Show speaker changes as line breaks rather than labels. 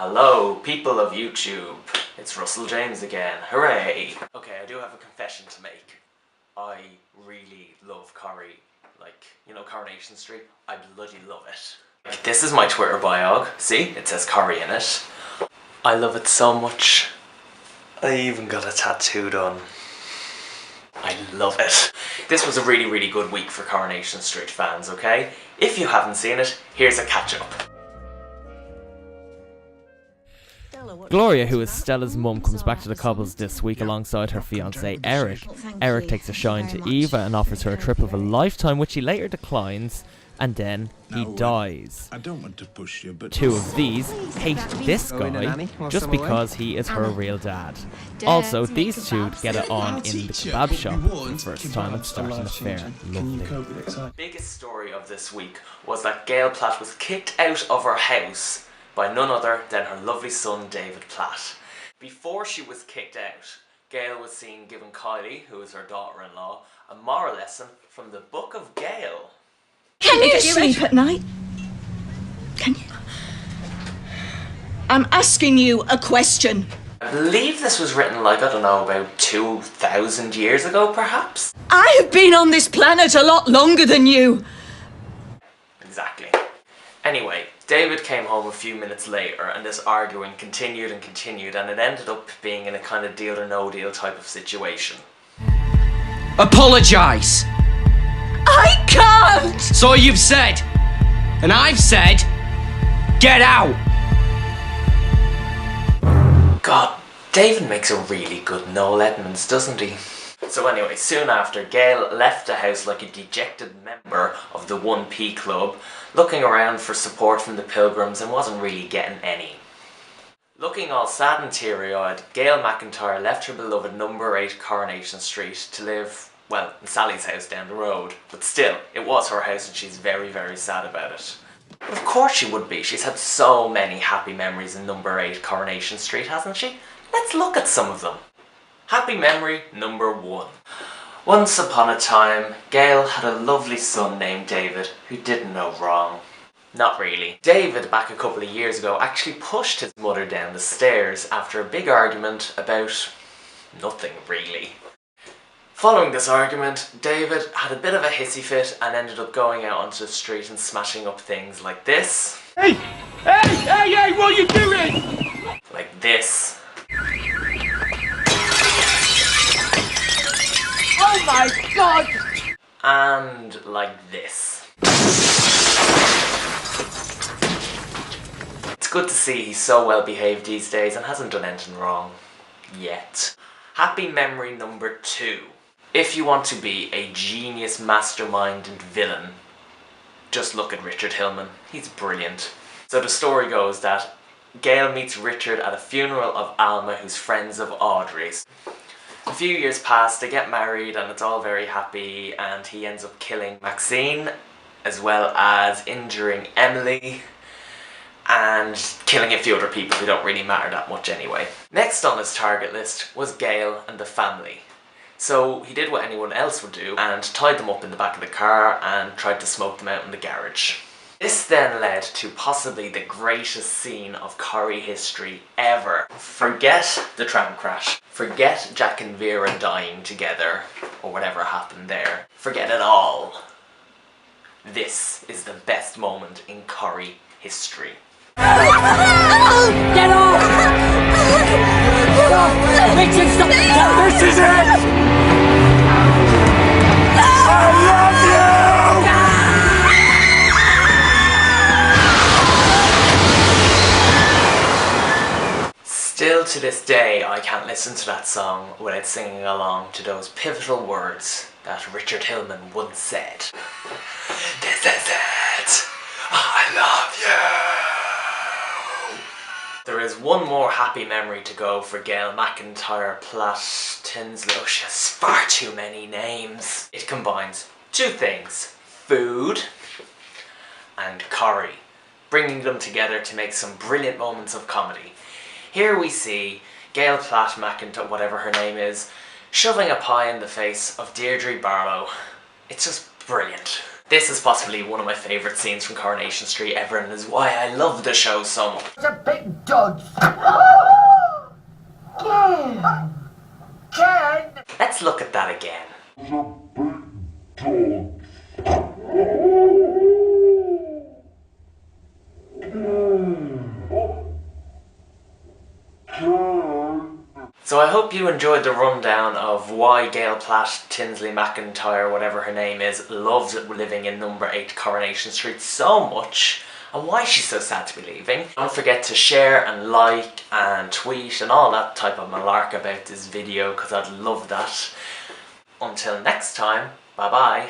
Hello, people of YouTube. It's Russell James again. Hooray! Okay, I do have a confession to make. I really love curry. Like, you know Coronation Street? I bloody love it. This is my Twitter bio. See? It says curry in it. I love it so much. I even got a tattoo done. I love it. This was a really good week for Coronation Street fans, okay? If you haven't seen it, here's a catch-up.
Gloria, who is Stella's mum, comes back to the Cobbles this week alongside her fiancé Eric. Eric takes a shine to Eva and offers her a trip of a lifetime, which she later declines, and then he dies.
I don't want to push you, but
Two of these hate this guy just because he is her real dad. Also, these two get it on in the kebab shop for the first time and start an affair. Lovely.
The biggest story of this week was that Gail Platt was kicked out of her house by none other than her lovely son David Platt. Before she was kicked out, Gail was seen giving Kylie, who is her daughter-in-law, a moral lesson from the Book of Gail.
Can you sleep at night? Can you? I'm asking you a question.
I believe this was written like, I don't know, about 2,000 years ago perhaps?
I have been on this planet a lot longer than you.
Exactly. Anyway, David came home a few minutes later and this arguing continued and it ended up being in a kind of deal or no deal type of situation.
Apologise!
I can't!
So you've said, and I've said, get out!
God, David makes a really good Noel Edmonds, doesn't he? So anyway, soon after, Gail left the house like a dejected member of the 1P Club, looking around for support from the pilgrims and wasn't really getting any. Looking all sad and teary-eyed, Gail McIntyre left her beloved number 8 Coronation Street to live, well, in Sally's house down the road. But still, it was her house and she's very sad about it. But of course she would be. She's had so many happy memories in number 8 Coronation Street, hasn't she? Let's look at some of them. Happy memory number 1. Once upon a time, Gail had a lovely son named David who didn't know wrong. Not really. David, back a couple of years ago, actually pushed his mother down the stairs after a big argument about nothing really. Following this argument, David had a bit of a hissy fit and ended up going out onto the street and smashing up things like this.
Hey, what are you doing?
Like this.
Oh my God!
And like this. It's good to see he's so well behaved these days and hasn't done anything wrong. Yet. Happy memory number 2. If you want to be a genius mastermind and villain, just look at Richard Hillman. He's brilliant. So the story goes that Gail meets Richard at a funeral of Alma, who's friends of Audrey's. A few years pass, they get married and it's all very happy, and he ends up killing Maxine as well as injuring Emily and killing a few other people who don't really matter that much anyway. Next on his target list was Gail and the family. So he did what anyone else would do and tied them up in the back of the car and tried to smoke them out in the garage. This then led to possibly the greatest scene of curry history ever. Forget the tram crash. Forget Jack and Vera dying together, or whatever happened there. Forget it all. This is the best moment in curry history.
Get off! Get off! Richard, stop!
This is it!
Still to this day, I can't listen to that song without singing along to those pivotal words that Richard Hillman once said. This is it! I love you! There is one more happy memory to go for Gail McIntyre Platt Tinsley. Oh, she has far too many names. It combines two things: food and curry, bringing them together to make some brilliant moments of comedy. Here we see Gail Platt McIntyre, whatever her name is, shoving a pie in the face of Deirdre Barlow. It's just brilliant. This is possibly one of my favourite scenes from Coronation Street ever, and is why I love the show so much.
It's a big dodge. Ken!
Let's look at that again. So I hope you enjoyed the rundown of why Gail Platt, Tinsley McIntyre, whatever her name is, loves living in number 8 Coronation Street so much, and why she's so sad to be leaving. Don't forget to share and like and tweet and all that type of malark about this video, because I'd love that. Until next time, bye bye.